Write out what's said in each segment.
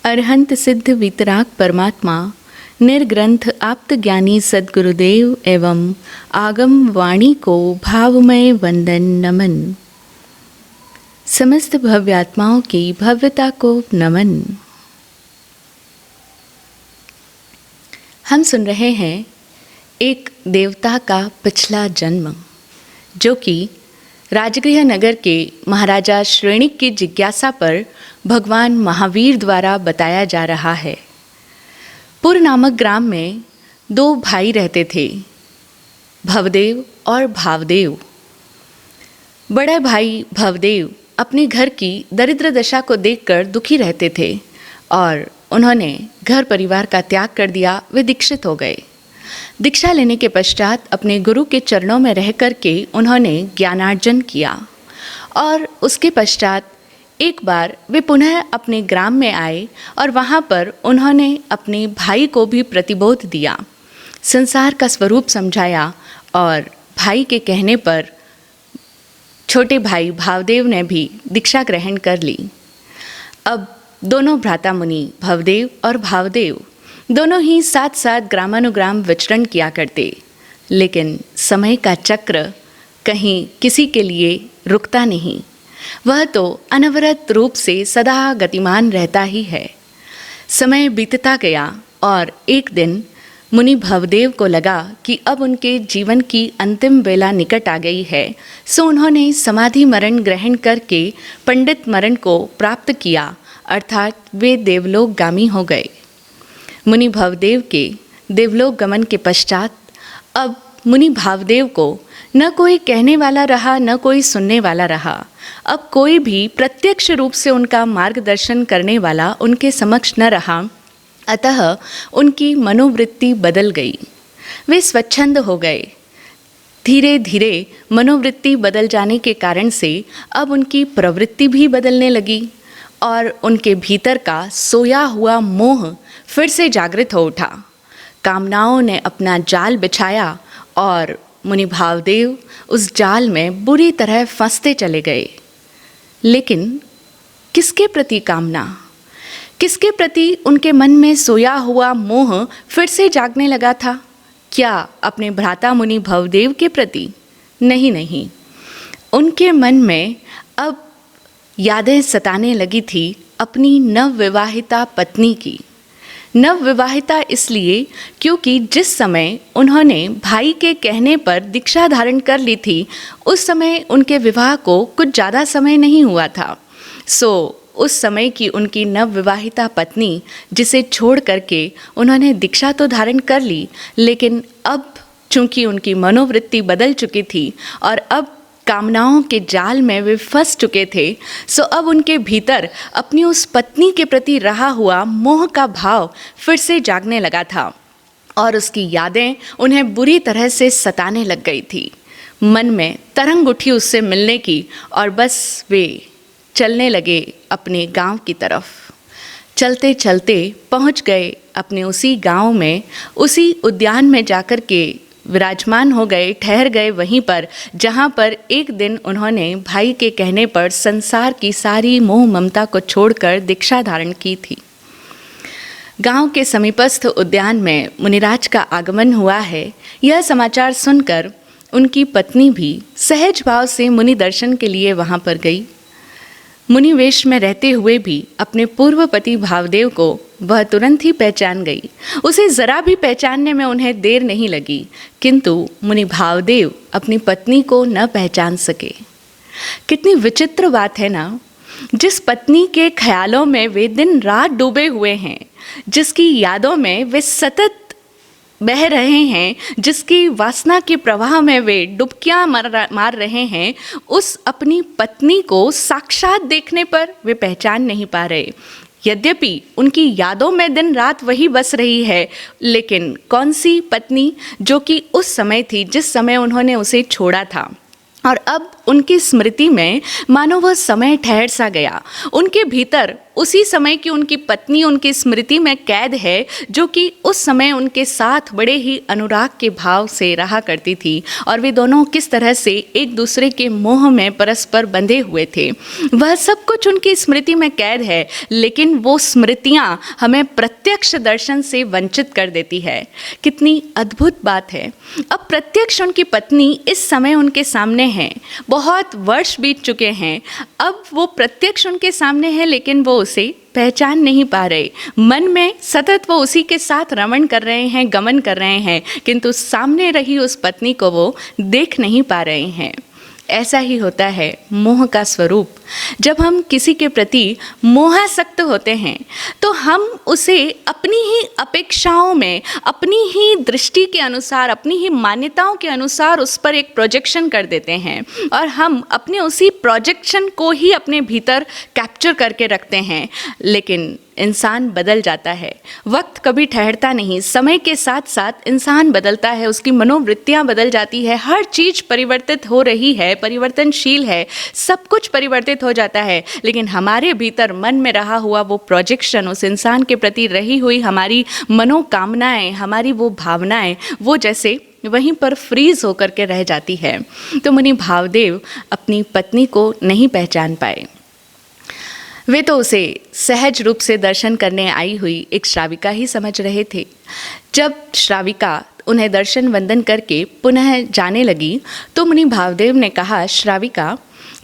अरहंत सिद्ध वितराग परमात्मा निर्ग्रंथ आप्त ज्ञानी सद्गुरुदेव एवं आगम वाणी को भावमय वंदन नमन। समस्त भव्यात्माओं की भव्यता को नमन। हम सुन रहे हैं एक देवता का पिछला जन्म, जो कि राजगृह नगर के महाराजा श्रेणिक की जिज्ञासा पर भगवान महावीर द्वारा बताया जा रहा है। पुर नामक ग्राम में दो भाई रहते थे, भवदेव और भावदेव। बड़े भाई भवदेव अपने घर की दरिद्र दशा को देखकर दुखी रहते थे और उन्होंने घर परिवार का त्याग कर दिया। वे दीक्षित हो गए। दीक्षा लेने के पश्चात अपने गुरु के चरणों में रह कर के उन्होंने ज्ञानार्जन किया और उसके पश्चात एक बार वे पुनः अपने ग्राम में आए और वहाँ पर उन्होंने अपने भाई को भी प्रतिबोध दिया, संसार का स्वरूप समझाया और भाई के कहने पर छोटे भाई भावदेव ने भी दीक्षा ग्रहण कर ली। अब दोनों भ्राता मुनि भवदेव और भावदेव दोनों ही साथ साथ ग्रामानुग्राम विचरण किया करते, लेकिन समय का चक्र कहीं किसी के लिए रुकता नहीं। वह तो अनवरत रूप से सदा गतिमान रहता ही है। समय बीतता गया और एक दिन मुनि भवदेव को लगा कि अब उनके जीवन की अंतिम वेला निकट आ गई है, सो उन्होंने समाधि मरण ग्रहण करके पंडित मरण को प्राप्त किया, अर्थात वे देवलोकगामी हो गए। मुनि भवदेव के देवलोक गमन के पश्चात अब मुनि भावदेव को न कोई कहने वाला रहा, न कोई सुनने वाला रहा। अब कोई भी प्रत्यक्ष रूप से उनका मार्गदर्शन करने वाला उनके समक्ष न रहा, अतः उनकी मनोवृत्ति बदल गई। वे स्वच्छंद हो गए। धीरे धीरे मनोवृत्ति बदल जाने के कारण से अब उनकी प्रवृत्ति भी बदलने लगी और उनके भीतर का सोया हुआ मोह फिर से जागृत हो उठा। कामनाओं ने अपना जाल बिछाया और मुनि भावदेव उस जाल में बुरी तरह फंसते चले गए। लेकिन किसके प्रति कामना, किसके प्रति उनके मन में सोया हुआ मोह फिर से जागने लगा था? क्या अपने भ्राता मुनि भवदेव के प्रति? नहीं, उनके मन में अब यादें सताने लगी थी अपनी नवविवाहिता पत्नी की। नवविवाहिता इसलिए क्योंकि जिस समय उन्होंने भाई के कहने पर दीक्षा धारण कर ली थी, उस समय उनके विवाह को कुछ ज़्यादा समय नहीं हुआ था। सो उस समय की उनकी नवविवाहिता पत्नी, जिसे छोड़ करके उन्होंने दीक्षा तो धारण कर ली, लेकिन अब चूंकि उनकी मनोवृत्ति बदल चुकी थी और अब कामनाओं के जाल में वे फंस चुके थे, सो अब उनके भीतर अपनी उस पत्नी के प्रति रहा हुआ मोह का भाव फिर से जागने लगा था और उसकी यादें उन्हें बुरी तरह से सताने लग गई थी। मन में तरंग उठी उससे मिलने की और बस वे चलने लगे अपने गांव की तरफ। चलते चलते पहुंच गए अपने उसी गांव में, उसी उद्यान में जाकर के विराजमान हो गए, ठहर गए वहीं पर जहाँ पर एक दिन उन्होंने भाई के कहने पर संसार की सारी मोह ममता को छोड़कर दीक्षा धारण की थी। गांव के समीपस्थ उद्यान में मुनिराज का आगमन हुआ है। यह समाचार सुनकर उनकी पत्नी भी सहज भाव से मुनि दर्शन के लिए वहाँ पर गई। मुनि वेश में रहते हुए भी अपने पूर्व पति भावदेव को वह तुरंत ही पहचान गई। उसे जरा भी पहचानने में उन्हें देर नहीं लगी, किंतु मुनि भावदेव अपनी पत्नी को न पहचान सके। कितनी विचित्र बात है ना, जिस पत्नी के ख्यालों में वे दिन रात डूबे हुए हैं, जिसकी यादों में वे सतत बह रहे हैं, जिसकी वासना के प्रवाह में वे डुबकियां मार रहे हैं, उस अपनी पत्नी को साक्षात देखने पर वे पहचान नहीं पा रहे। यद्यपि उनकी यादों में दिन रात वही बस रही है, लेकिन कौन सी पत्नी जो कि उस समय थी जिस समय उन्होंने उसे छोड़ा था, और अब उनकी स्मृति में मानो वह समय ठहर सा गया। उनके भीतर उसी समय की उनकी पत्नी उनकी स्मृति में कैद है, जो कि उस समय उनके साथ बड़े ही अनुराग के भाव से रहा करती थी और वे दोनों किस तरह से एक दूसरे के मोह में परस्पर बंधे हुए थे। वह सब कुछ उनकी स्मृति में कैद है, लेकिन वो स्मृतियां हमें प्रत्यक्ष दर्शन से वंचित कर देती है। कितनी अद्भुत बात है। अब प्रत्यक्ष उनकी पत्नी इस समय उनके सामने है, बहुत वर्ष बीत चुके हैं, अब वो प्रत्यक्ष उनके सामने है, लेकिन वो उसे पहचान नहीं पा रहे। मन में सतत वो उसी के साथ रमण कर रहे हैं, गमन कर रहे हैं, किंतु सामने रही उस पत्नी को वो देख नहीं पा रहे हैं। ऐसा ही होता है मोह का स्वरूप। जब हम किसी के प्रति मोहासक्त होते हैं तो हम उसे अपनी ही अपेक्षाओं में, अपनी ही दृष्टि के अनुसार, अपनी ही मान्यताओं के अनुसार उस पर एक प्रोजेक्शन कर देते हैं और हम अपने उसी प्रोजेक्शन को ही अपने भीतर कैप्चर करके रखते हैं। लेकिन इंसान बदल जाता है, वक्त कभी ठहरता नहीं, समय के साथ साथ इंसान बदलता है, उसकी मनोवृत्तियाँ बदल जाती है, हर चीज़ परिवर्तित हो रही है, परिवर्तनशील है, सब कुछ परिवर्तित हो जाता है। लेकिन हमारे भीतर मन में रहा हुआ वो प्रोजेक्शन, उस इंसान के प्रति रही हुई हमारी मनोकामनाएं, हमारी वो भावनाएं, वो जैसे वहीं पर फ्रीज होकर के रह जाती है। तो मुनि भावदेव अपनी पत्नी को नहीं पहचान पाए। वे तो उसे सहज रूप से दर्शन करने आई हुई एक श्राविका ही समझ रहे थे। जब श्राविका उन्हें दर्शन वंदन करके पुनः जाने लगी तो मुनि भावदेव ने कहा, श्राविका,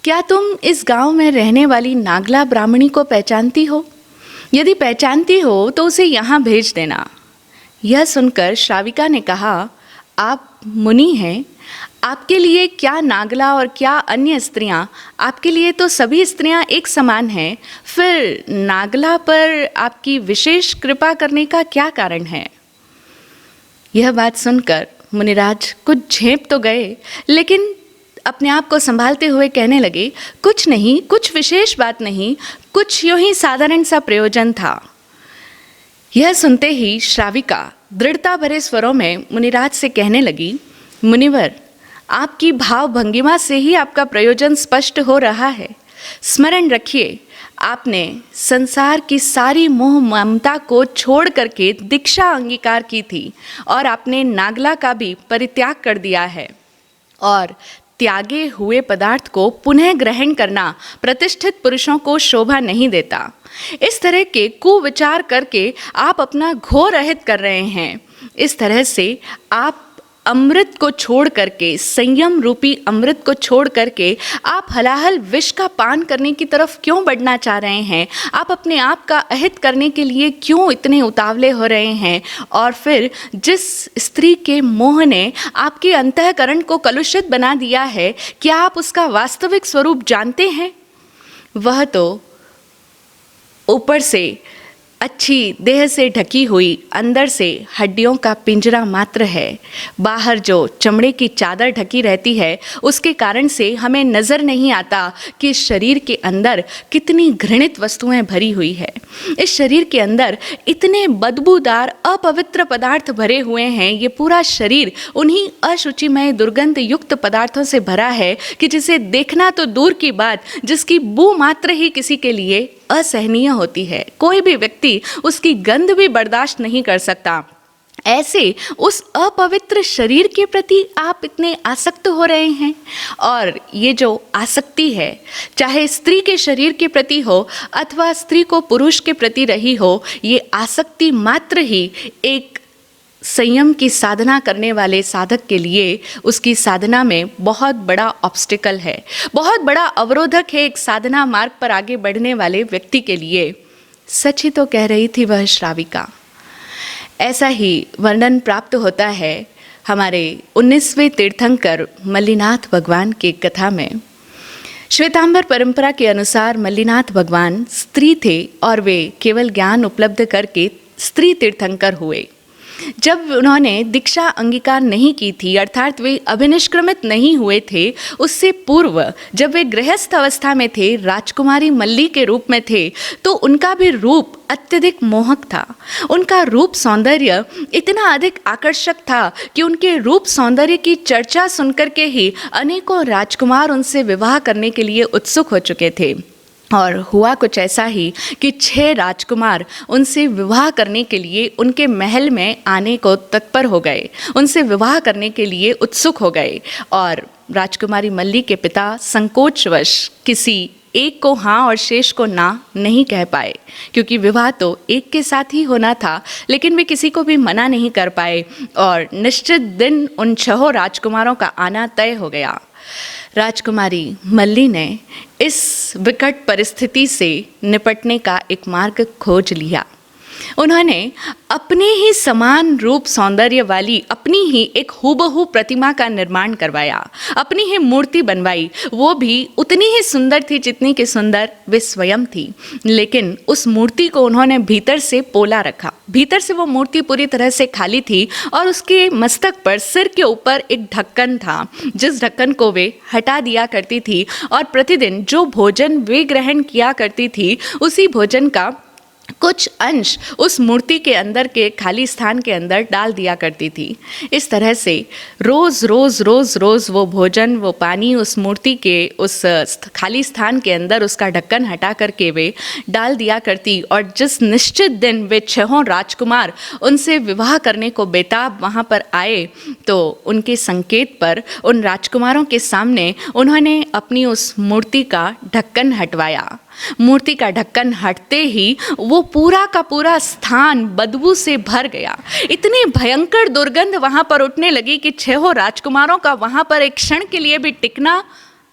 क्या तुम इस गांव में रहने वाली नागला ब्राह्मणी को पहचानती हो? यदि पहचानती हो तो उसे यहाँ भेज देना। यह सुनकर श्राविका ने कहा, आप मुनि हैं, आपके लिए क्या नागला और क्या अन्य स्त्रियां, आपके लिए तो सभी स्त्रियां एक समान हैं, फिर नागला पर आपकी विशेष कृपा करने का क्या कारण है? यह बात सुनकर मुनिराज कुछ झेप तो गए, लेकिन अपने आप को संभालते हुए कहने लगे, कुछ नहीं, कुछ विशेष बात नहीं, कुछ यूं ही साधारण सा प्रयोजन था। यह सुनते ही श्राविका दृढ़ता भरे स्वरों में मुनिराज से कहने लगी, मुनिवर, आपकी भाव भंगिमा से ही आपका प्रयोजन स्पष्ट हो रहा है। स्मरण रखिए, आपने संसार की सारी मोह ममता को छोड़ करके दीक्षा अंगीकार की थी और आपने नागला का भी परित्याग कर दिया है, और त्यागे हुए पदार्थ को पुनः ग्रहण करना प्रतिष्ठित पुरुषों को शोभा नहीं देता। इस तरह के कुविचार करके आप अपना घोर अहित कर रहे हैं। इस तरह से आप अमृत को छोड़ करके, संयम रूपी अमृत को छोड़ करके आप हलाहल विष का पान करने की तरफ क्यों बढ़ना चाह रहे हैं? आप अपने आप का अहित करने के लिए क्यों इतने उतावले हो रहे हैं? और फिर जिस स्त्री के मोह ने आपके अंतःकरण को कलुषित बना दिया है, क्या आप उसका वास्तविक स्वरूप जानते हैं? वह तो ऊपर से अच्छी देह से ढकी हुई, अंदर से हड्डियों का पिंजरा मात्र है। बाहर जो चमड़े की चादर ढकी रहती है, उसके कारण से हमें नज़र नहीं आता कि इस शरीर के अंदर कितनी घृणित वस्तुएं भरी हुई है। इस शरीर के अंदर इतने बदबूदार अपवित्र पदार्थ भरे हुए हैं। ये पूरा शरीर उन्हीं अशुचिमय दुर्गंध युक्त पदार्थों से भरा है कि जिसे देखना तो दूर की बात, जिसकी बू मात्र ही किसी के लिए असहनीय होती है। कोई भी व्यक्ति उसकी गंध भी बर्दाश्त नहीं कर सकता। ऐसे उस अपवित्र शरीर के प्रति आप इतने आसक्त हो रहे हैं। और ये जो आसक्ति है, चाहे स्त्री के शरीर के प्रति हो अथवा स्त्री को पुरुष के प्रति रही हो, ये आसक्ति मात्र ही एक संयम की साधना करने वाले साधक के लिए उसकी साधना में बहुत बड़ा ऑब्स्टिकल है, बहुत बड़ा अवरोधक है एक साधना मार्ग पर आगे बढ़ने वाले व्यक्ति के लिए। सच ही तो कह रही थी वह श्राविका। ऐसा ही वर्णन प्राप्त होता है हमारे 19वें तीर्थंकर मल्लीनाथ भगवान की कथा में। श्वेतांबर परंपरा के अनुसार मल्लीनाथ भगवान स्त्री थे और वे केवल ज्ञान उपलब्ध करके स्त्री तीर्थंकर हुए। जब उन्होंने दीक्षा अंगीकार नहीं की थी, अर्थात वे अभिनिष्क्रमित नहीं हुए थे, उससे पूर्व जब वे गृहस्थ अवस्था में थे, राजकुमारी मल्ली के रूप में थे, तो उनका भी रूप अत्यधिक मोहक था। उनका रूप सौंदर्य इतना अधिक आकर्षक था कि उनके रूप सौंदर्य की चर्चा सुनकर के ही अनेकों राजकुमार उनसे विवाह करने के लिए उत्सुक हो चुके थे। और हुआ कुछ ऐसा ही कि 6 राजकुमार उनसे विवाह करने के लिए उनके महल में आने को तत्पर हो गए, उनसे विवाह करने के लिए उत्सुक हो गए। और राजकुमारी मल्ली के पिता संकोचवश किसी एक को हाँ और शेष को ना नहीं कह पाए, क्योंकि विवाह तो एक के साथ ही होना था, लेकिन वे किसी को भी मना नहीं कर पाए और निश्चित दिन उन 6 राजकुमारों का आना तय हो गया। राजकुमारी मल्ली ने इस विकट परिस्थिति से निपटने का एक मार्ग खोज लिया। उन्होंने अपने ही समान रूप सौंदर्य वाली अपनी ही एक हूबहू प्रतिमा का निर्माण करवाया, अपनी ही मूर्ति बनवाई। वो भी उतनी ही सुंदर थी जितनी कि सुंदर वे स्वयं थी, लेकिन उस मूर्ति को उन्होंने भीतर से पोला रखा। भीतर से वो मूर्ति पूरी तरह से खाली थी और उसके मस्तक पर, सिर के ऊपर एक ढक्कन था, जिस ढक्कन को वे हटा दिया करती थी और प्रतिदिन जो भोजन वे ग्रहण किया करती थी, उसी भोजन का कुछ अंश उस मूर्ति के अंदर के खाली स्थान के अंदर डाल दिया करती थी। इस तरह से रोज़ रोज़ रोज़ रोज़ वो भोजन, वो पानी उस मूर्ति के उस खाली स्थान के अंदर उसका ढक्कन हटा करके वे डाल दिया करती। और जिस निश्चित दिन वे 6 राजकुमार उनसे विवाह करने को बेताब वहाँ पर आए, तो उनके संकेत पर उन राजकुमारों के सामने उन्होंने अपनी उस मूर्ति का ढक्कन हटवाया। मूर्ति का ढक्कन हटते ही वो पूरा का पूरा स्थान बदबू से भर गया। इतनी भयंकर दुर्गंध वहाँ पर उठने लगी कि 6 राजकुमारों का वहाँ पर एक क्षण के लिए भी टिकना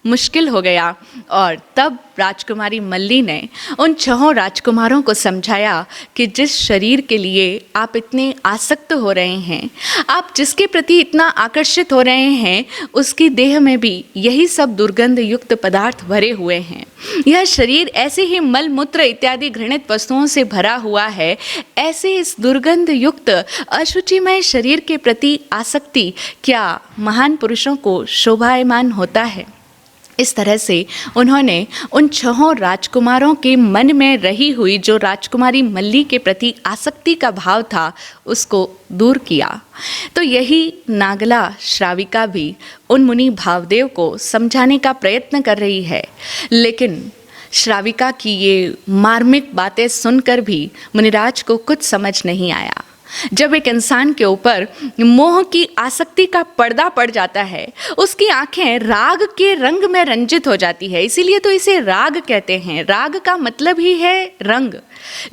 मुश्किल हो गया। और तब राजकुमारी मल्ली ने उन 6 राजकुमारों को समझाया कि जिस शरीर के लिए आप इतने आसक्त हो रहे हैं, आप जिसके प्रति इतना आकर्षित हो रहे हैं, उसकी देह में भी यही सब दुर्गंध युक्त पदार्थ भरे हुए हैं। यह शरीर ऐसे ही मल मूत्र इत्यादि घृणित वस्तुओं से भरा हुआ है। ऐसे इस दुर्गंध युक्त अशुचिमय शरीर के प्रति आसक्ति क्या महान पुरुषों को शोभायमान होता है? इस तरह से उन्होंने उन 6 राजकुमारों के मन में रही हुई जो राजकुमारी मल्ली के प्रति आसक्ति का भाव था, उसको दूर किया। तो यही नागला श्राविका भी उन मुनि भावदेव को समझाने का प्रयत्न कर रही है, लेकिन श्राविका की ये मार्मिक बातें सुनकर भी मुनिराज को कुछ समझ नहीं आया। जब एक इंसान के ऊपर मोह की आसक्ति का पर्दा पड़ जाता है, उसकी आंखें राग के रंग में रंजित हो जाती है। इसीलिए तो इसे राग कहते हैं। राग का मतलब ही है रंग,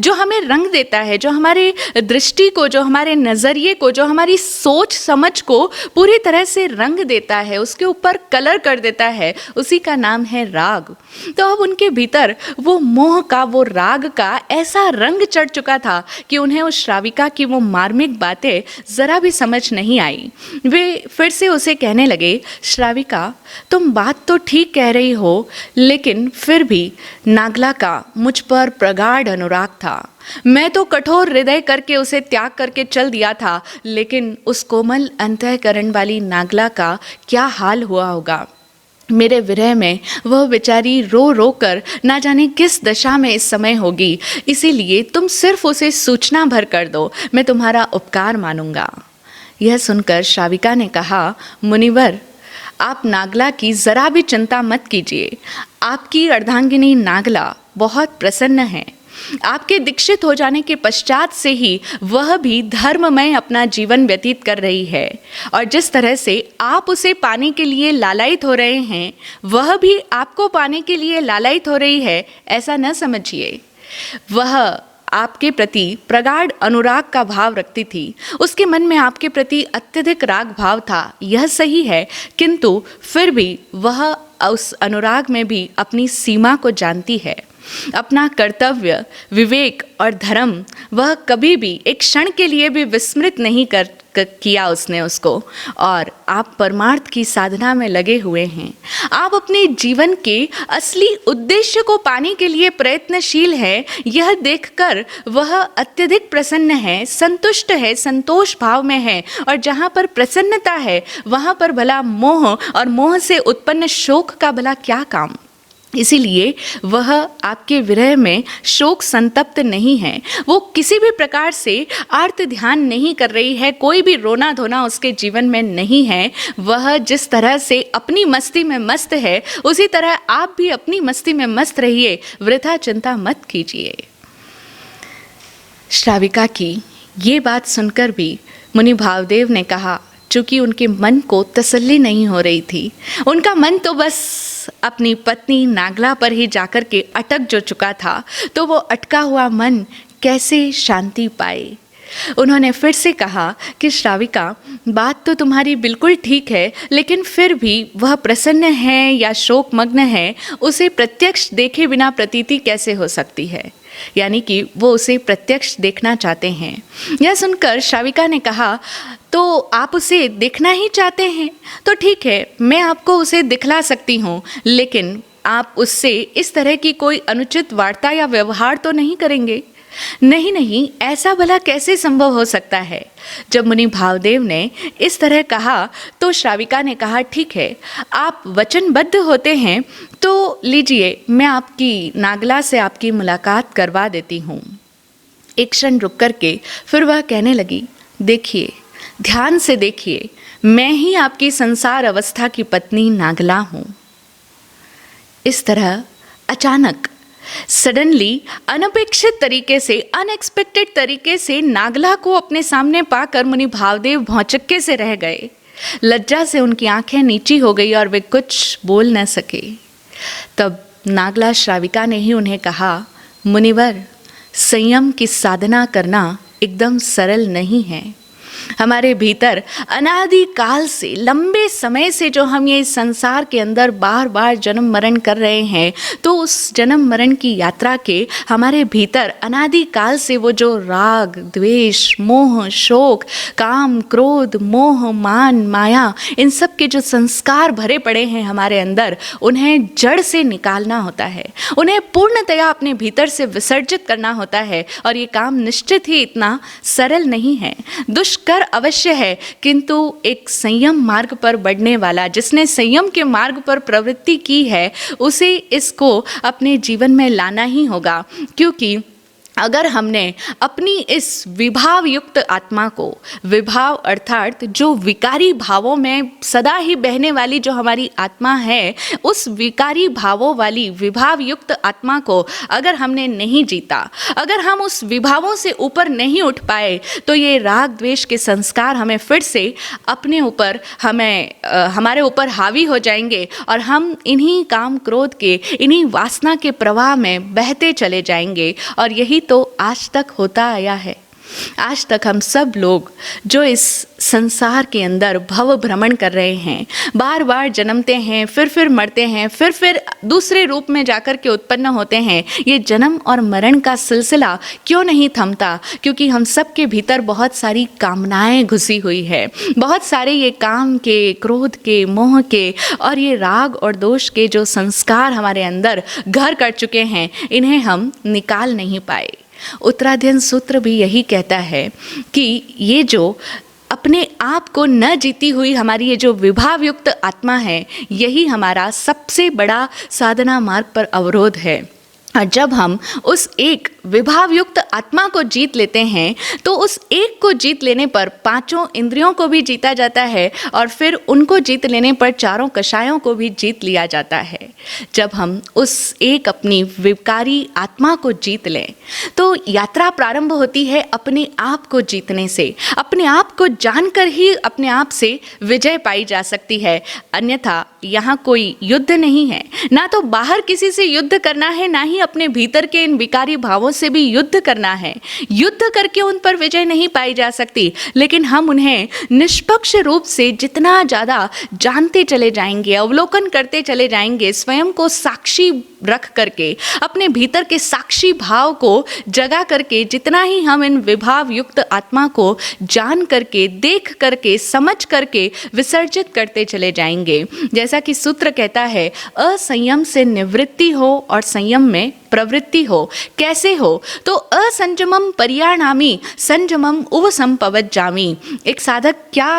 जो हमें रंग देता है, जो हमारे दृष्टि को, जो हमारे नज़रिए को, जो हमारी सोच समझ को पूरी तरह से रंग देता है, उसके ऊपर कलर कर देता है, उसी का नाम है राग। तो अब उनके भीतर वो मोह का, वो राग का ऐसा रंग चढ़ चुका था कि उन्हें उस श्राविका की वो मार्मिक बातें ज़रा भी समझ नहीं आई। वे फिर से उसे कहने लगे, श्राविका, तुम बात तो ठीक कह रही हो, लेकिन फिर भी नागला का मुझ पर प्रगाढ़ अनुराग था। मैं तो कठोर हृदय करके उसे त्याग करके चल दिया था, लेकिन उस कोमल अंतःकरण वाली नागला का क्या हाल हुआ होगा। मेरे विरह में वह बेचारी रो रो कर ना जाने किस दशा में इस समय होगी। इसीलिए तुम सिर्फ उसे सूचना भर कर दो, मैं तुम्हारा उपकार मानूंगा। यह सुनकर श्राविका ने कहा, मुनिवर, आप नागला की ज़रा भी चिंता मत कीजिए। आपकी अर्धांगिनी नागला बहुत प्रसन्न है। आपके दीक्षित हो जाने के पश्चात से ही वह भी धर्ममय अपना जीवन व्यतीत कर रही है, और जिस तरह से आप उसे पाने के लिए लालायित हो रहे हैं, वह भी आपको पाने के लिए लालायित हो रही है, ऐसा न समझिए। वह आपके प्रति प्रगाढ़ अनुराग का भाव रखती थी। उसके मन में आपके प्रति अत्यधिक राग भाव था, यह सही है, किंतु फिर भी वह उस अनुराग में भी अपनी सीमा को जानती है। अपना कर्तव्य, विवेक और धर्म वह कभी भी एक क्षण के लिए भी विस्मृत नहीं किया उसने उसको। और आप परमार्थ की साधना में लगे हुए हैं। आप अपने जीवन के असली उद्देश्य को पाने के लिए प्रयत्नशील हैं। यह देखकर वह अत्यधिक प्रसन्न है, संतुष्ट है, संतोष भाव में है। और जहाँ पर प्रसन्नता है वहाँ पर भला मोह, और मोह से उत्पन्न शोक का भला क्या काम। इसीलिए वह आपके विरह में शोक संतप्त नहीं है। वो किसी भी प्रकार से आर्त ध्यान नहीं कर रही है, कोई भी रोना धोना उसके जीवन में नहीं है। वह जिस तरह से अपनी मस्ती में मस्त है, उसी तरह आप भी अपनी मस्ती में मस्त रहिए, वृथा चिंता मत कीजिए। श्राविका की ये बात सुनकर भी मुनि भावदेव ने कहा, चूँकि उनके मन को तसल्ली नहीं हो रही थी, उनका मन तो बस अपनी पत्नी नागला पर ही जाकर के अटक जो चुका था, तो वो अटका हुआ मन कैसे शांति पाए। उन्होंने फिर से कहा कि श्राविका, बात तो तुम्हारी बिल्कुल ठीक है, लेकिन फिर भी वह प्रसन्न है या शोकमग्न है, उसे प्रत्यक्ष देखे बिना प्रतीति कैसे हो सकती है। यानी कि वो उसे प्रत्यक्ष देखना चाहते हैं। यह सुनकर श्राविका ने कहा, तो आप उसे देखना ही चाहते हैं, तो ठीक है, मैं आपको उसे दिखला सकती हूँ, लेकिन आप उससे इस तरह की कोई अनुचित वार्ता या व्यवहार तो नहीं करेंगे। नहीं नहीं, ऐसा भला कैसे संभव हो सकता है। जब मुनि भावदेव ने इस तरह कहा तो श्राविका ने कहा, ठीक है, आप वचनबद्ध होते हैं तो लीजिए, मैं आपकी नागला से आपकी मुलाकात करवा देती हूँ। एक क्षण रुक करके फिर वह कहने लगी, देखिए, ध्यान से देखिए, मैं ही आपकी संसार अवस्था की पत्नी नागला हूँ। इस तरह अचानक सडनली, अनपेक्षित तरीके से, अनएक्सपेक्टेड तरीके से नागला को अपने सामने पाकर मुनि भावदेव भौचक्के से रह गए। लज्जा से उनकी आंखें नीची हो गई और वे कुछ बोल न सके। तब नागला श्राविका ने ही उन्हें कहा, मुनिवर, संयम की साधना करना एकदम सरल नहीं है। हमारे भीतर अनादि काल से, लंबे समय से जो हम ये संसार के अंदर बार बार जन्म मरण कर रहे हैं, तो उस जन्म मरण की यात्रा के हमारे भीतर अनादि काल से वो जो राग, द्वेष, मोह, शोक, काम, क्रोध, मोह, मान, माया, इन सब के जो संस्कार भरे पड़े हैं हमारे अंदर, उन्हें जड़ से निकालना होता है, उन्हें पूर्णतया अपने भीतर से विसर्जित करना होता है। और ये काम निश्चित ही इतना सरल नहीं है, दुष्कर अवश्य है, किंतु एक संयम मार्ग पर बढ़ने वाला, जिसने संयम के मार्ग पर प्रवृत्ति की है, उसे इसको अपने जीवन में लाना ही होगा। क्योंकि अगर हमने अपनी इस विभाव युक्त आत्मा को, विभाव अर्थात जो विकारी भावों में सदा ही बहने वाली जो हमारी आत्मा है, उस विकारी भावों वाली विभाव युक्त आत्मा को अगर हमने नहीं जीता, अगर हम उस विभावों से ऊपर नहीं उठ पाए, तो ये राग द्वेष के संस्कार हमें फिर से अपने ऊपर, हमारे ऊपर हावी हो जाएंगे और हम इन्हीं काम क्रोध के, इन्हीं वासना के प्रवाह में बहते चले जाएंगे। और यही तो आज तक होता आया है। आज तक हम सब लोग जो इस संसार के अंदर भव भ्रमण कर रहे हैं, बार बार जन्मते हैं, फिर मरते हैं, फिर दूसरे रूप में जाकर के उत्पन्न होते हैं, ये जन्म और मरण का सिलसिला क्यों नहीं थमता? क्योंकि हम सब के भीतर बहुत सारी कामनाएं घुसी हुई है, बहुत सारे ये काम के, क्रोध के, मोह के और ये राग और दोष के जो संस्कार हमारे अंदर घर कर चुके हैं, इन्हें हम निकाल नहीं पाए। उत्तराध्ययन सूत्र भी यही कहता है कि ये जो अपने आप को न जीती हुई हमारी ये जो विभाव युक्त आत्मा है, यही हमारा सबसे बड़ा साधना मार्ग पर अवरोध है। और जब हम उस एक विभाव युक्त आत्मा को जीत लेते हैं, तो उस एक को जीत लेने पर पांचों इंद्रियों को भी जीता जाता है और फिर उनको जीत लेने पर चारों कषायों को भी जीत लिया जाता है। जब हम उस एक अपनी विकारी आत्मा को जीत लें, तो यात्रा प्रारंभ होती है अपने आप को जीतने से। अपने आप को जानकर ही अपने आप से विजय पाई जा सकती है। अन्यथा यहाँ कोई युद्ध नहीं है, ना तो बाहर किसी से युद्ध करना है, ना ही अपने भीतर के इन विकारी भावों से भी युद्ध करना है। युद्ध करके उन पर विजय नहीं पाई जा सकती, लेकिन हम उन्हें निष्पक्ष रूप से जितना ज़्यादा जानते चले जाएंगे, अवलोकन करते चले जाएंगे, स्वयं को साक्षी रख करके, अपने भीतर के साक्षी भाव को जगा करके, जितना ही हम इन विभाव युक्त आत्मा को जान करके, देख करके, समझ करके विसर्जित करते चले जाएंगे। जैसा कि सूत्र कहता है, असंयम से निवृत्ति हो और संयम में प्रवृत्ति हो। कैसे हो? तो असंजमम पर्याणामी संजमम उव संपवज्जामि। एक साधक क्या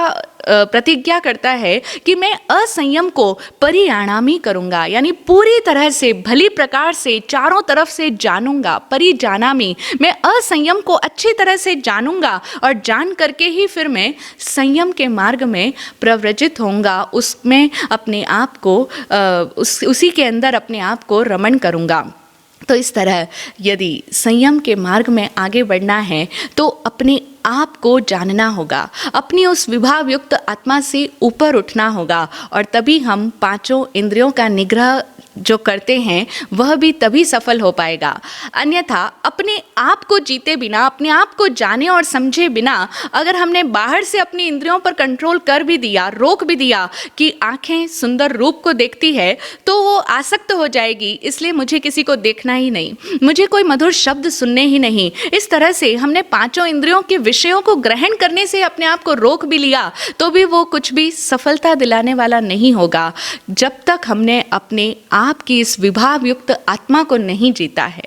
प्रतिज्ञा करता है कि मैं असंयम को परियाणामी करूंगा, यानी पूरी तरह से भली प्रकार से चारों तरफ से जानूंगा। परिजानामी, मैं असंयम को अच्छी तरह से जानूंगा और जान करके ही फिर मैं संयम के मार्ग में प्रव्रजित होऊंगा, उसमें अपने आप को उसी के अंदर अपने आप को रमण करूंगा। तो इस तरह यदि संयम के मार्ग में आगे बढ़ना है तो अपने आप को जानना होगा, अपनी उस विभाव युक्त आत्मा से ऊपर उठना होगा, और तभी हम पांचों इंद्रियों का निग्रह जो करते हैं वह भी तभी सफल हो पाएगा। अन्यथा अपने आप को जीते बिना, अपने आप को जाने और समझे बिना अगर हमने बाहर से अपनी इंद्रियों पर कंट्रोल कर भी दिया, रोक भी दिया कि आंखें सुंदर रूप को देखती है तो वो आसक्त हो जाएगी, इसलिए मुझे किसी को देखना ही नहीं, मुझे कोई मधुर शब्द सुनने ही नहीं। इस तरह से हमने पांचों इंद्रियों के विषयों को ग्रहण करने से अपने आप को रोक भी लिया तो भी वो कुछ भी सफलता दिलाने वाला नहीं होगा, जब तक हमने अपने आपकी इस विभाव युक्त आत्मा को नहीं जीता है।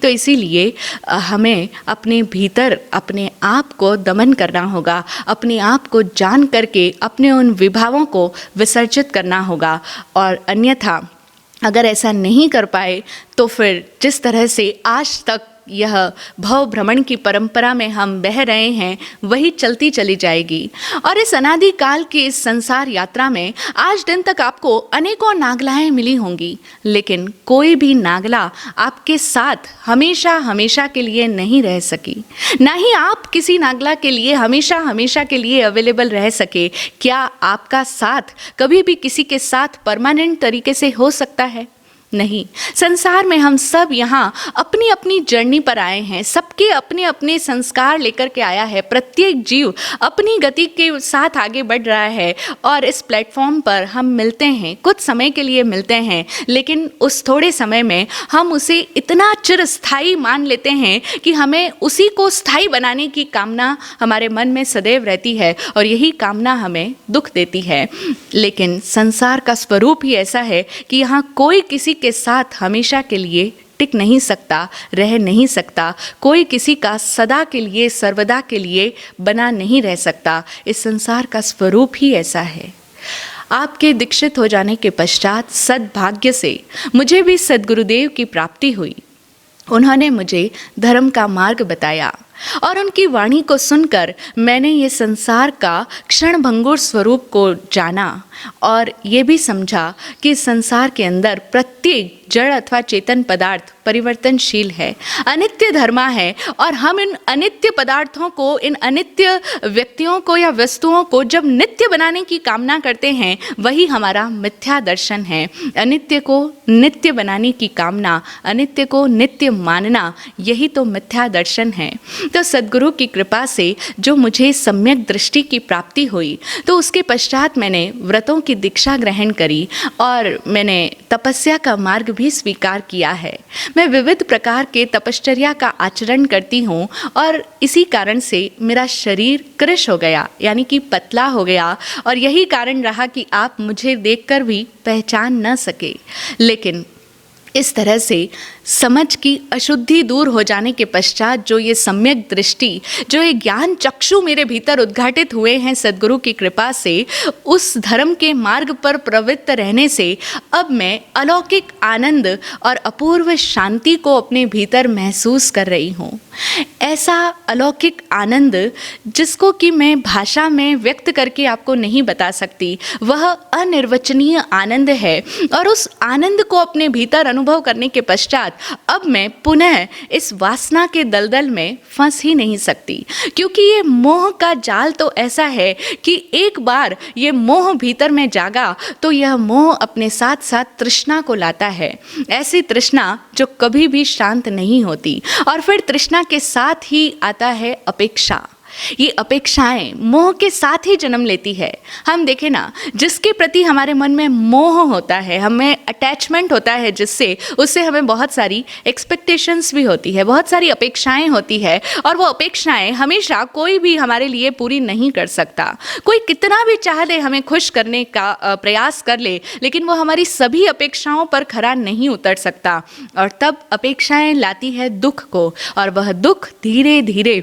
तो इसीलिए हमें अपने भीतर अपने आप को दमन करना होगा, अपने आप को जान करके अपने उन विभावों को विसर्जित करना होगा। और अन्यथा अगर ऐसा नहीं कर पाए तो फिर जिस तरह से आज तक यह भव भ्रमण की परंपरा में हम बह रहे हैं वही चलती चली जाएगी। और इस अनादि काल की इस संसार यात्रा में आज दिन तक आपको अनेकों नागलाएं मिली होंगी, लेकिन कोई भी नागला आपके साथ हमेशा हमेशा के लिए नहीं रह सकी, ना ही आप किसी नागला के लिए हमेशा हमेशा के लिए अवेलेबल रह सके। क्या आपका साथ कभी भी किसी के साथ परमानेंट तरीके से हो सकता है? नहीं। संसार में हम सब यहाँ अपनी अपनी जर्नी पर आए हैं, सबके अपने अपने संस्कार लेकर के आया है, प्रत्येक जीव अपनी गति के साथ आगे बढ़ रहा है और इस प्लेटफॉर्म पर हम मिलते हैं, कुछ समय के लिए मिलते हैं, लेकिन उस थोड़े समय में हम उसे इतना चिरस्थायी मान लेते हैं कि हमें उसी को स्थायी बनाने की कामना हमारे मन में सदैव रहती है और यही कामना हमें दुख देती है। लेकिन संसार का स्वरूप ही ऐसा है कि यहाँ कोई किसी के साथ हमेशा के लिए टिक नहीं सकता, रह नहीं सकता, कोई किसी का सदा के लिए सर्वदा के लिए बना नहीं रह सकता। इस संसार का स्वरूप ही ऐसा है। आपके दीक्षित हो जाने के पश्चात सद्भाग्य से मुझे भी सद्गुरुदेव की प्राप्ति हुई। उन्होंने मुझे धर्म का मार्ग बताया और उनकी वाणी को सुनकर मैंने ये संसार का क्षणभंगुर स्वरूप को जाना और ये भी समझा कि संसार के अंदर प्रत्येक जड़ अथवा चेतन पदार्थ परिवर्तनशील है, अनित्य धर्मा है और हम इन अनित्य पदार्थों को, इन अनित्य व्यक्तियों को या वस्तुओं को जब नित्य बनाने की कामना करते हैं वही हमारा मिथ्या दर्शन है। अनित्य को नित्य बनाने की कामना, अनित्य को नित्य मानना, यही तो मिथ्या दर्शन है। तो सद्गुरु की कृपा से जो मुझे सम्यक दृष्टि की प्राप्ति हुई तो उसके पश्चात मैंने व्रतों की दीक्षा ग्रहण करी और मैंने तपस्या का मार्ग भी स्वीकार किया है। मैं विविध प्रकार के तपश्चर्या का आचरण करती हूँ और इसी कारण से मेरा शरीर कृश हो गया, यानी कि पतला हो गया, और यही कारण रहा कि आप मुझे देखकर भी पहचान न सके। लेकिन इस तरह से समझ की अशुद्धि दूर हो जाने के पश्चात जो ये सम्यक दृष्टि, जो ये ज्ञान चक्षु मेरे भीतर उद्घाटित हुए हैं सद्गुरु की कृपा से, उस धर्म के मार्ग पर प्रवृत्त रहने से अब मैं अलौकिक आनंद और अपूर्व शांति को अपने भीतर महसूस कर रही हूँ। ऐसा अलौकिक आनंद जिसको कि मैं भाषा में व्यक्त करके आपको नहीं बता सकती, वह अनिर्वचनीय आनंद है और उस आनंद को अपने भीतर अनुभव करने के पश्चात अब मैं पुनः इस वासना के दलदल में फंस ही नहीं सकती, क्योंकि ये मोह का जाल तो ऐसा है कि एक बार ये मोह भीतर में जागा तो यह मोह अपने साथ साथ तृष्णा को लाता है, ऐसी तृष्णा जो कभी भी शांत नहीं होती। और फिर तृष्णा के साथ ही आता है अपेक्षा। ये अपेक्षाएं मोह के साथ ही जन्म लेती है। हम देखें ना, जिसके प्रति हमारे मन में मोह होता है, हमें अटैचमेंट होता है, जिससे उससे हमें बहुत सारी एक्सपेक्टेशंस भी होती है, बहुत सारी अपेक्षाएं होती है, और वो अपेक्षाएं हमेशा कोई भी हमारे लिए पूरी नहीं कर सकता। कोई कितना भी चाह ले हमें खुश करने का प्रयास कर ले, लेकिन वो हमारी सभी अपेक्षाओं पर खरा नहीं उतर सकता, और तब अपेक्षाएं लाती है दुख को, और वह दुख धीरे धीरे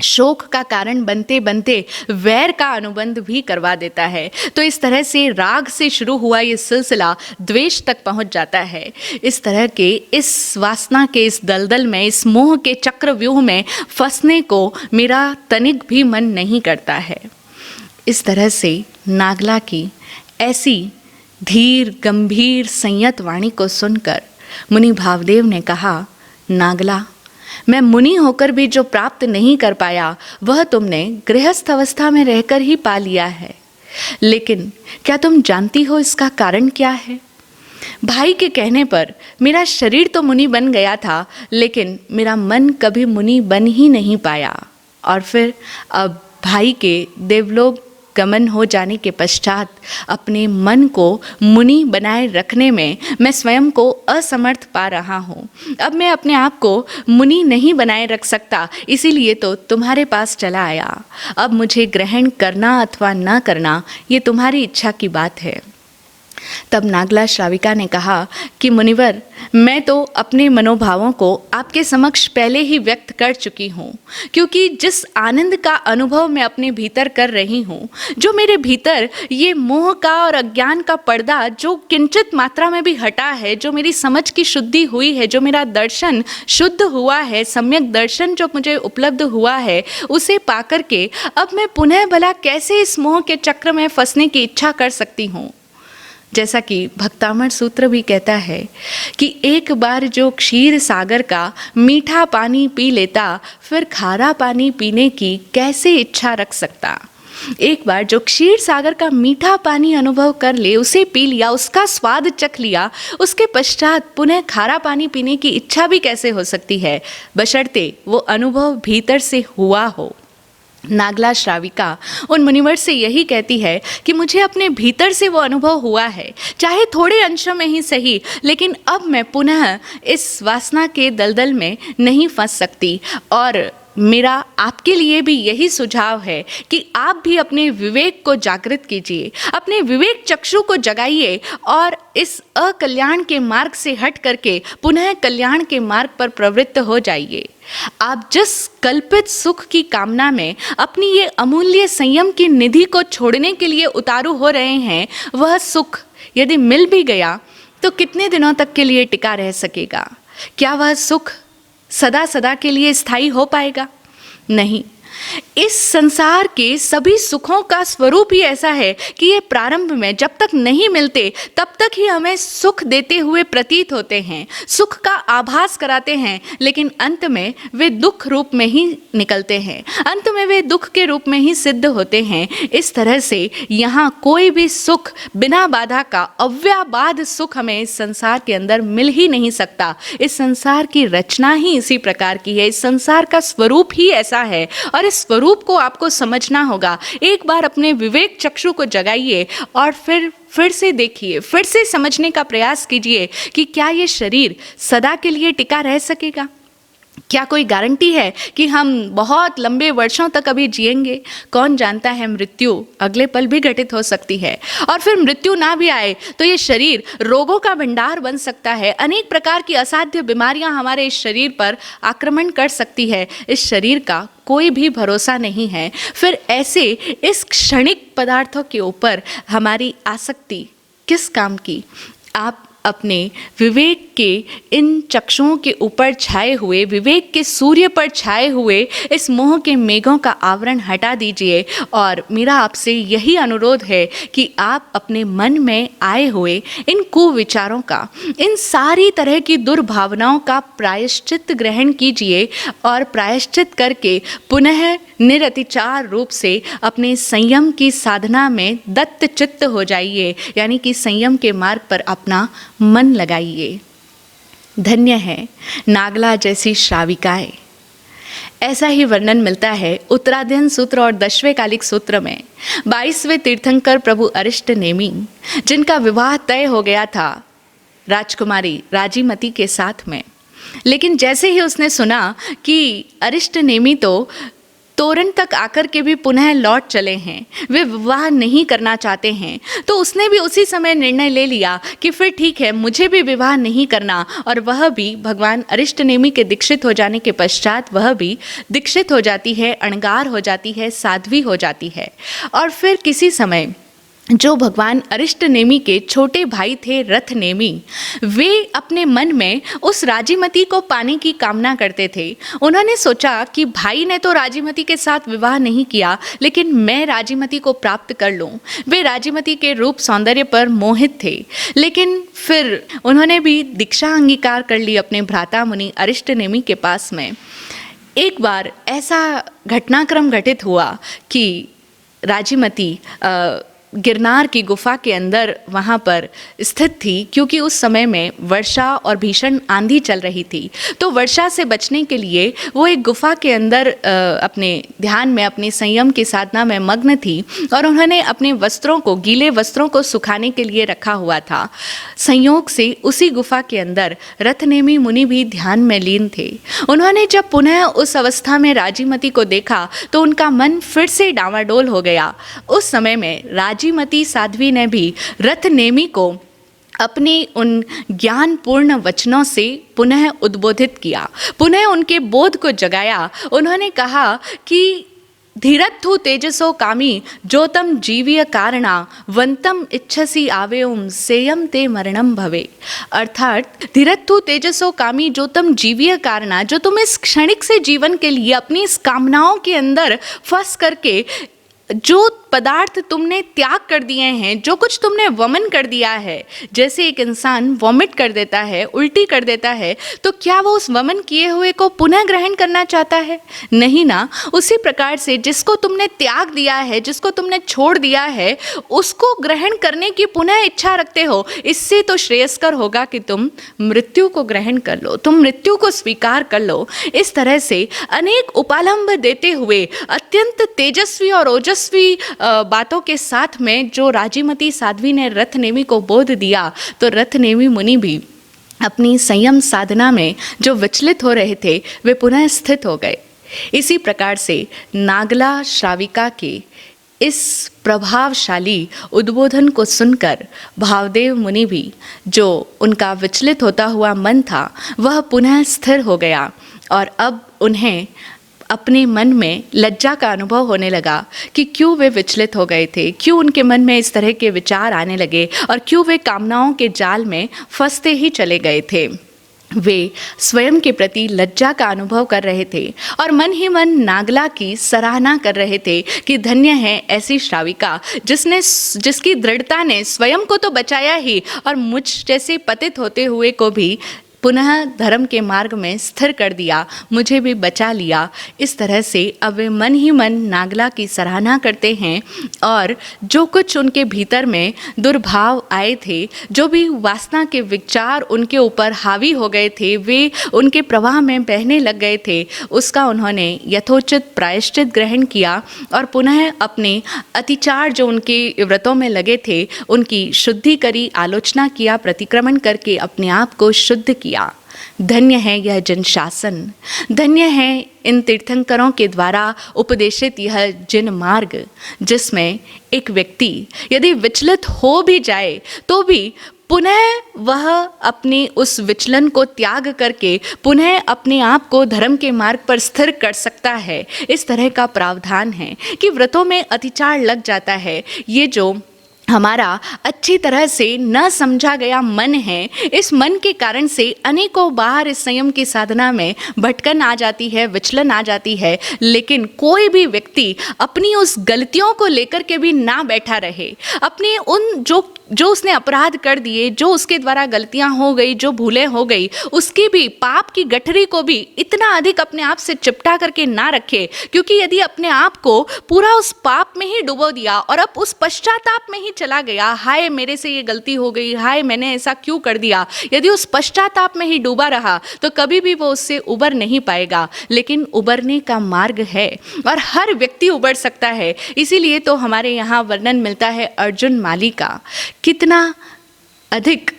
शोक का कारण बनते बनते वैर का अनुबंध भी करवा देता है। तो इस तरह से राग से शुरू हुआ ये सिलसिला द्वेष तक पहुंच जाता है। इस तरह के इस वासना के इस दलदल में, इस मोह के चक्रव्यूह में फंसने को मेरा तनिक भी मन नहीं करता है। इस तरह से नागला की ऐसी धीर गंभीर संयत वाणी को सुनकर मुनि भावदेव ने कहा, नागला, मैं मुनि होकर भी जो प्राप्त नहीं कर पाया वह तुमने गृहस्थ अवस्था में रहकर ही पा लिया है। लेकिन क्या तुम जानती हो इसका कारण क्या है? भाई के कहने पर मेरा शरीर तो मुनि बन गया था, लेकिन मेरा मन कभी मुनि बन ही नहीं पाया। और फिर अब भाई के देवलोक गमन हो जाने के पश्चात अपने मन को मुनि बनाए रखने में मैं स्वयं को असमर्थ पा रहा हूँ। अब मैं अपने आप को मुनि नहीं बनाए रख सकता, इसीलिए तो तुम्हारे पास चला आया। अब मुझे ग्रहण करना अथवा न करना ये तुम्हारी इच्छा की बात है। तब नागला श्राविका ने कहा कि मुनिवर, मैं तो अपने मनोभावों को आपके समक्ष पहले ही व्यक्त कर चुकी हूँ, क्योंकि जिस आनंद का अनुभव मैं अपने भीतर कर रही हूँ, जो मेरे भीतर ये मोह का और अज्ञान का पर्दा जो किंचित मात्रा में भी हटा है, जो मेरी समझ की शुद्धि हुई है, जो मेरा दर्शन शुद्ध हुआ है, सम्यक दर्शन जो मुझे उपलब्ध हुआ है, उसे पाकर के अब मैं पुनः भला कैसे इस मोह के चक्र में फंसने की इच्छा कर सकती हूँ। जैसा कि भक्तामृत सूत्र भी कहता है कि एक बार जो क्षीर सागर का मीठा पानी पी लेता, फिर खारा पानी पीने की कैसे इच्छा रख सकता। एक बार जो क्षीर सागर का मीठा पानी अनुभव कर ले, उसे पी लिया, उसका स्वाद चख लिया, उसके पश्चात पुनः खारा पानी पीने की इच्छा भी कैसे हो सकती है, बशर्ते वो अनुभव भीतर से हुआ हो। नागला श्राविका उन मुनिवर से यही कहती है कि मुझे अपने भीतर से वो अनुभव हुआ है, चाहे थोड़े अंशों में ही सही, लेकिन अब मैं पुनः इस वासना के दलदल में नहीं फंस सकती। और मेरा आपके लिए भी यही सुझाव है कि आप भी अपने विवेक को जागृत कीजिए, अपने विवेक चक्षु को जगाइए और इस अकल्याण के मार्ग से हट करके पुनः कल्याण के मार्ग पर प्रवृत्त हो जाइए। आप जिस कल्पित सुख की कामना में अपनी ये अमूल्य संयम की निधि को छोड़ने के लिए उतारू हो रहे हैं, वह सुख यदि मिल भी गया तो कितने दिनों तक के लिए टिका रह सकेगा? क्या वह सुख सदा सदा के लिए स्थायी हो पाएगा? नहीं। इस संसार के सभी सुखों का स्वरूप ही ऐसा है कि ये प्रारंभ में जब तक नहीं मिलते तब तक ही हमें सुख देते हुए प्रतीत होते हैं, सुख का आभास कराते हैं, लेकिन अंत में वे दुख रूप में ही निकलते हैं, अंत में वे दुख के रूप में ही सिद्ध होते हैं। इस तरह से यहाँ कोई भी सुख बिना बाधा का अव्याबाध सुख हमें इस संसार के अंदर मिल ही नहीं सकता। इस संसार की रचना ही इसी प्रकार की है, इस संसार का स्वरूप ही ऐसा है, और इस स्वरूप को आपको समझना होगा। एक बार अपने विवेक चक्षु को जगाइए और फिर से देखिए, फिर से समझने का प्रयास कीजिए कि क्या ये शरीर सदा के लिए टिका रह सकेगा? क्या कोई गारंटी है कि हम बहुत लंबे वर्षों तक अभी जिएंगे? कौन जानता है, मृत्यु अगले पल भी घटित हो सकती है। और फिर मृत्यु ना भी आए तो ये शरीर रोगों का भंडार बन सकता है, अनेक प्रकार की असाध्य बीमारियां हमारे इस शरीर पर आक्रमण कर सकती है। इस शरीर का कोई भी भरोसा नहीं है। फिर ऐसे इस क्षणिक पदार्थों के ऊपर हमारी आसक्ति किस काम की? आप अपने विवेक के इन चक्षुओं के ऊपर छाए हुए, विवेक के सूर्य पर छाए हुए इस मोह के मेघों का आवरण हटा दीजिए। और मेरा आपसे यही अनुरोध है कि आप अपने मन में आए हुए इन कुविचारों का, इन सारी तरह की दुर्भावनाओं का प्रायश्चित ग्रहण कीजिए और प्रायश्चित करके पुनः निरतिचार रूप से अपने संयम की साधना में दत्त चित्त हो जाइए, यानी कि संयम के मार्ग पर अपना मन लगाइए। धन्य है नागला जैसी श्राविकाएं। ऐसा ही वर्णन मिलता है उत्तराध्ययन सूत्र और 10वें कालिक सूत्र में। 22वें तीर्थंकर प्रभु अरिष्ट नेमि, जिनका विवाह तय हो गया था राजकुमारी राजीमती के साथ में, लेकिन जैसे ही उसने सुना कि अरिष्ट नेमि तो तोरण तक आकर के भी पुनः लौट चले हैं, वे विवाह नहीं करना चाहते हैं, तो उसने भी उसी समय निर्णय ले लिया कि फिर ठीक है, मुझे भी विवाह नहीं करना। और वह भी भगवान अरिष्ट नेमि के दीक्षित हो जाने के पश्चात वह भी दीक्षित हो जाती है, अणगार हो जाती है, साध्वी हो जाती है। और फिर किसी समय जो भगवान अरिष्ट नेमि के छोटे भाई थे रथ नेमि, वे अपने मन में उस राजीमती को पाने की कामना करते थे। उन्होंने सोचा कि भाई ने तो राजीमती के साथ विवाह नहीं किया, लेकिन मैं राजीमती को प्राप्त कर लूं। वे राजीमती के रूप सौंदर्य पर मोहित थे, लेकिन फिर उन्होंने भी दीक्षा अंगीकार कर ली अपने भ्राता मुनि अरिष्ट नेमि के पास में। एक बार ऐसा घटनाक्रम घटित हुआ कि राजीमती गिरनार की गुफा के अंदर वहाँ पर स्थित थी, क्योंकि उस समय में वर्षा और भीषण आंधी चल रही थी। तो वर्षा से बचने के लिए वो एक गुफा के अंदर अपने ध्यान में, अपने संयम की साधना में मग्न थी, और उन्होंने अपने वस्त्रों को, गीले वस्त्रों को सुखाने के लिए रखा हुआ था। संयोग से उसी गुफा के अंदर रथनेमि मुनि भी ध्यान में लीन थे। उन्होंने जब पुनः उस अवस्था में राजीमती को देखा तो उनका मन फिर से डावाडोल हो गया। उस समय में राजीमती साध्वी ने भी रथनेमि को अपने उन ज्ञानपूर्ण वचनों से पुनः उद्बोधित किया, पुनः उनके बोध को जगाया। उन्होंने कहा कि धीरत्थु तेजसो कामी जो तम जीवीय कारणा वंतम इच्छसी आवेउम सेयम ते मरणम भवे। अर्थात धीरत्थु तेजसो कामी जो तम जीवीय कारणा, जो तुम इस क्षणिक से जीवन के लिए अपनी इस कामनाओं के अंदर फंस करके जो पदार्थ तुमने त्याग कर दिए हैं, जो कुछ तुमने वमन कर दिया है, जैसे एक इंसान वॉमिट कर देता है, उल्टी कर देता है, तो क्या वो उस वमन किए हुए को पुनः ग्रहण करना चाहता है? नहीं ना। उसी प्रकार से जिसको तुमने त्याग दिया है, जिसको तुमने छोड़ दिया है, उसको ग्रहण करने की पुनः इच्छा रखते हो। इससे तो श्रेयस्कर होगा कि तुम मृत्यु को ग्रहण कर लो, तुम मृत्यु को स्वीकार कर लो। इस तरह से अनेक उपालंब देते हुए अत्यंत तेजस्वी और ओजस्वी बातों के साथ में जो राजीमती साध्वी ने रथनेमि को बोध दिया, तो रथनेमि मुनि भी अपनी संयम साधना में जो विचलित हो रहे थे वे पुनः स्थित हो गए। इसी प्रकार से नागला श्राविका के इस प्रभावशाली उद्बोधन को सुनकर भावदेव मुनि भी, जो उनका विचलित होता हुआ मन था, वह पुनः स्थिर हो गया। और अब उन्हें अपने मन में लज्जा का अनुभव होने लगा कि क्यों वे विचलित हो गए थे, क्यों उनके मन में इस तरह के विचार आने लगे, और क्यों वे कामनाओं के जाल में फंसते ही चले गए थे। वे स्वयं के प्रति लज्जा का अनुभव कर रहे थे और मन ही मन नागला की सराहना कर रहे थे कि धन्य है ऐसी श्राविका जिसकी दृढ़ता ने स्वयं को तो बचाया ही, और मुझ जैसे पतित होते हुए को भी पुनः धर्म के मार्ग में स्थिर कर दिया, मुझे भी बचा लिया। इस तरह से अब वे मन ही मन नागला की सराहना करते हैं, और जो कुछ उनके भीतर में दुर्भाव आए थे, जो भी वासना के विचार उनके ऊपर हावी हो गए थे, वे उनके प्रवाह में बहने लग गए थे, उसका उन्होंने यथोचित प्रायश्चित ग्रहण किया और पुनः अपने अतिचार जो उनके व्रतों में लगे थे उनकी शुद्धि करी, आलोचना किया, प्रतिक्रमण करके अपने आप को शुद्ध किया। धन्य है यह जन शासन, धन्य है इन तीर्थंकरों के द्वारा उपदेशित यह जिन मार्ग, जिसमें एक व्यक्ति यदि विचलित हो भी जाए तो भी पुनः वह अपने उस विचलन को त्याग करके पुनः अपने आप को धर्म के मार्ग पर स्थिर कर सकता है। इस तरह का प्रावधान है कि व्रतों में अतिचार लग जाता है। ये जो हमारा अच्छी तरह से न समझा गया मन है, इस मन के कारण से अनेकों बार इस संयम की साधना में भटकन आ जाती है, विचलन आ जाती है। लेकिन कोई भी व्यक्ति अपनी उस गलतियों को लेकर के भी ना बैठा रहे, अपने उन जो उसने अपराध कर दिए, जो उसके द्वारा गलतियां हो गई, जो भूलें हो गई, उसकी भी पाप की गठरी को भी इतना अधिक अपने आप से चिपटा करके ना रखे, क्योंकि यदि अपने आप को पूरा उस पाप में ही डुबो दिया और अब उस पश्चाताप में ही चला गया, हाय मेरे से ये गलती हो गई, हाय मैंने ऐसा क्यों कर दिया, यदि उस पश्चाताप में ही डूबा रहा तो कभी भी वो उससे उबर नहीं पाएगा। लेकिन उबरने का मार्ग है और हर व्यक्ति उबर सकता है। इसीलिए तो हमारे यहाँ वर्णन मिलता है अर्जुन माली का, कितना अधिक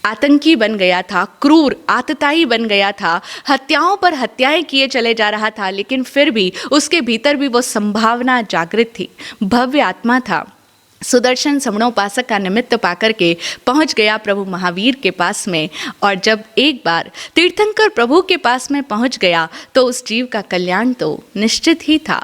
आतंकी बन गया था, क्रूर आतताई बन गया था, हत्याओं पर हत्याएं किए चले जा रहा था, लेकिन फिर भी उसके भीतर भी वो संभावना जागृत थी, भव्य आत्मा था। सुदर्शन समणोपासक का निमित्त पाकर के पहुंच गया प्रभु महावीर के पास में। और जब एक बार तीर्थंकर प्रभु के पास में पहुंच गया तो उस जीव का कल्याण तो निश्चित ही था।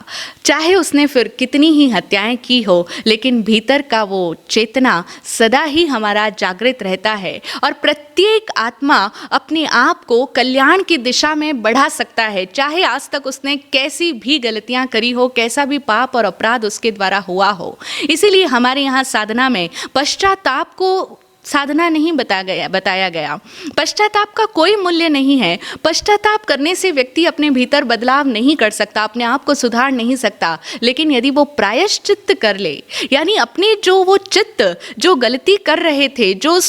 चाहे उसने फिर कितनी ही हत्याएं की हो, लेकिन भीतर का वो चेतना सदा ही हमारा जागृत रहता है और प्रत्येक आत्मा अपने आप को कल्याण की दिशा में बढ़ा सकता है, चाहे आज तक उसने कैसी भी गलतियां करी हो, कैसा भी पाप और अपराध उसके द्वारा हुआ हो। इसीलिए हमारे यहाँ साधना में पश्चाताप को साधना नहीं बताया गया। पश्चाताप का कोई मूल्य नहीं है। पश्चाताप करने से व्यक्ति अपने भीतर बदलाव नहीं कर सकता, अपने आप को सुधार नहीं सकता। लेकिन यदि वो प्रायश्चित्त कर ले, यानी अपने जो वो चित्त जो गलती कर रहे थे, जो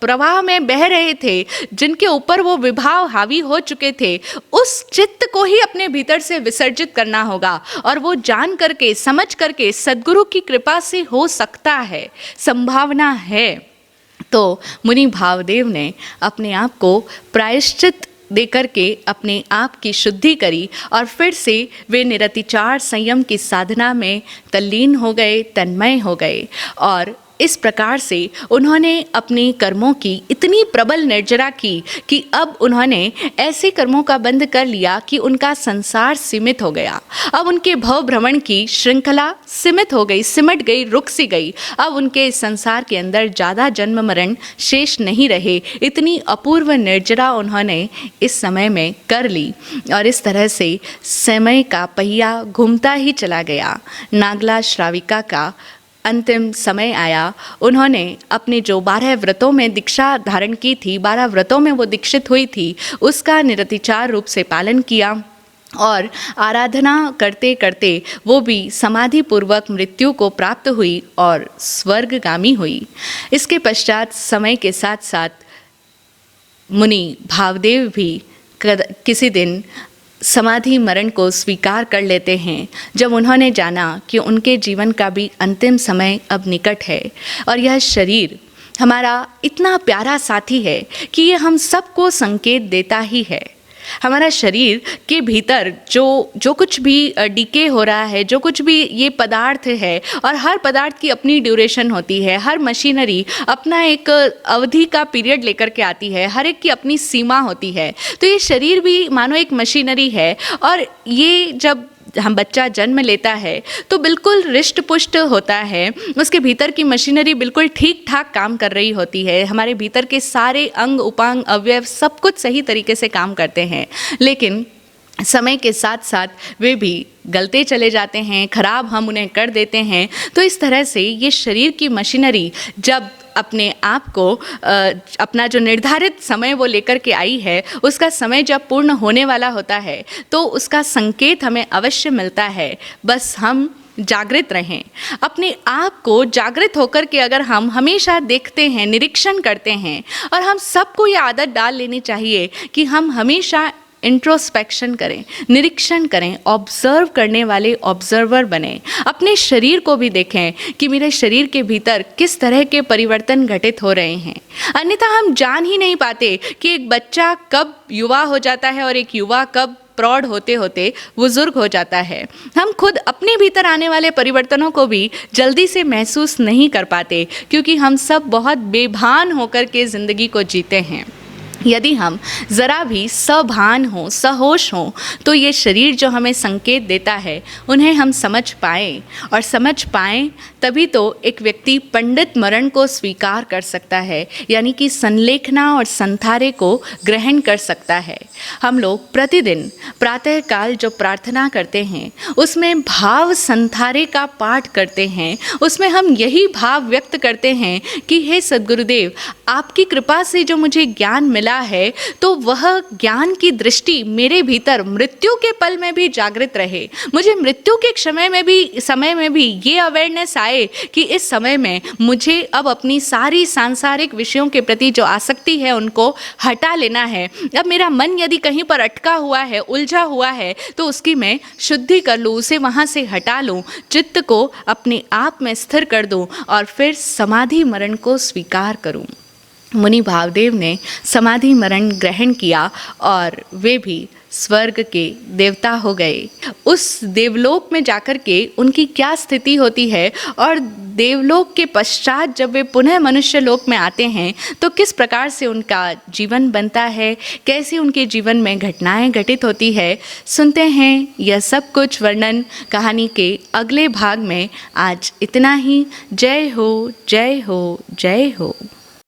प्रवाह में बह रहे थे, जिनके ऊपर वो विभाव हावी हो चुके थे, उस चित्त को ही अपने भीतर से विसर्जित करना होगा। और वो जान करके समझ करके सद्गुरु की कृपा से हो सकता है, संभावना है। तो मुनि भावदेव ने अपने आप को प्रायश्चित देकर के अपने आप की शुद्धि करी और फिर से वे निरतिचार संयम की साधना में तल्लीन हो गए, तन्मय हो गए। और इस प्रकार से उन्होंने अपने कर्मों की इतनी प्रबल निर्जरा की कि अब उन्होंने ऐसे कर्मों का बंध कर लिया कि उनका संसार सीमित हो गया। अब उनके भव भ्रमण की श्रृंखला सीमित हो गई, सिमट गई, रुक सी गई। अब उनके इस संसार के अंदर ज़्यादा जन्म मरण शेष नहीं रहे। इतनी अपूर्व निर्जरा उन्होंने इस समय में कर ली और इस तरह से समय का पहिया घूमता ही चला गया। नागला श्राविका का अंतिम समय आया। उन्होंने अपने जो 12 व्रतों में दीक्षा धारण की थी, 12 व्रतों में वो दीक्षित हुई थी, उसका निरतिचार रूप से पालन किया और आराधना करते करते वो भी समाधि पूर्वक मृत्यु को प्राप्त हुई और स्वर्गगामी हुई। इसके पश्चात समय के साथ साथ मुनि भावदेव भी किसी दिन समाधि मरण को स्वीकार कर लेते हैं, जब उन्होंने जाना कि उनके जीवन का भी अंतिम समय अब निकट है और यह शरीर हमारा इतना प्यारा साथी है कि ये हम सबको संकेत देता ही है। हमारा शरीर के भीतर जो कुछ भी डीके हो रहा है, जो कुछ भी ये पदार्थ है, और हर पदार्थ की अपनी ड्यूरेशन होती है, हर मशीनरी अपना एक अवधि का पीरियड लेकर के आती है, हर एक की अपनी सीमा होती है। तो ये शरीर भी मानो एक मशीनरी है और ये जब हम बच्चा जन्म लेता है तो बिल्कुल रिष्ट पुष्ट होता है, उसके भीतर की मशीनरी बिल्कुल ठीक ठाक काम कर रही होती है, हमारे भीतर के सारे अंग उपांग अवयव सब कुछ सही तरीके से काम करते हैं। लेकिन समय के साथ साथ वे भी गलते चले जाते हैं, खराब हम उन्हें कर देते हैं। तो इस तरह से ये शरीर की मशीनरी जब अपने आप को अपना जो निर्धारित समय वो लेकर के आई है, उसका समय जब पूर्ण होने वाला होता है तो उसका संकेत हमें अवश्य मिलता है। बस हम जागृत रहें, अपने आप को जागृत होकर के अगर हम हमेशा देखते हैं, निरीक्षण करते हैं, और हम सबको ये आदत डाल लेनी चाहिए कि हम हमेशा इंट्रोस्पेक्शन करें, निरीक्षण करें, ऑब्जर्व करने वाले ऑब्जर्वर बने। अपने शरीर को भी देखें कि मेरे शरीर के भीतर किस तरह के परिवर्तन घटित हो रहे हैं। अन्यथा हम जान ही नहीं पाते कि एक बच्चा कब युवा हो जाता है और एक युवा कब प्रौढ़ होते होते बुजुर्ग हो जाता है। हम खुद अपने भीतर आने वाले परिवर्तनों को भी जल्दी से महसूस नहीं कर पाते, क्योंकि हम सब बहुत बेभान होकर के ज़िंदगी को जीते हैं। यदि हम ज़रा भी सभान हों, सहोश हों, तो ये शरीर जो हमें संकेत देता है उन्हें हम समझ पाएँ, और समझ पाएँ तभी तो एक व्यक्ति पंडित मरण को स्वीकार कर सकता है, यानी कि संलेखना और संथारे को ग्रहण कर सकता है। हम लोग प्रतिदिन प्रातःकाल जो प्रार्थना करते हैं उसमें भाव संथारे का पाठ करते हैं। उसमें हम यही भाव व्यक्त करते हैं कि हे सद्गुरुदेव, आपकी कृपा से जो मुझे ज्ञान मिला मिला है तो वह ज्ञान की दृष्टि मेरे भीतर मृत्यु के पल में भी जागृत रहे। मुझे मृत्यु के समय में भी ये अवेयरनेस आए कि इस समय में मुझे अब अपनी सारी सांसारिक विषयों के प्रति जो आसक्ति है उनको हटा लेना है। अब मेरा मन यदि कहीं पर अटका हुआ है, उलझा हुआ है, तो उसकी मैं शुद्धि कर लूँ, उसे वहाँ से हटा लूँ, चित्त को अपने आप में स्थिर कर दूँ और फिर समाधि मरण को स्वीकार करूँ। मुनि भावदेव ने समाधि मरण ग्रहण किया और वे भी स्वर्ग के देवता हो गए। उस देवलोक में जाकर के उनकी क्या स्थिति होती है और देवलोक के पश्चात जब वे पुनः मनुष्य लोक में आते हैं तो किस प्रकार से उनका जीवन बनता है, कैसे उनके जीवन में घटनाएं घटित होती है, सुनते हैं यह सब कुछ वर्णन कहानी के अगले भाग में। आज इतना ही। जय हो, जय हो, जय हो।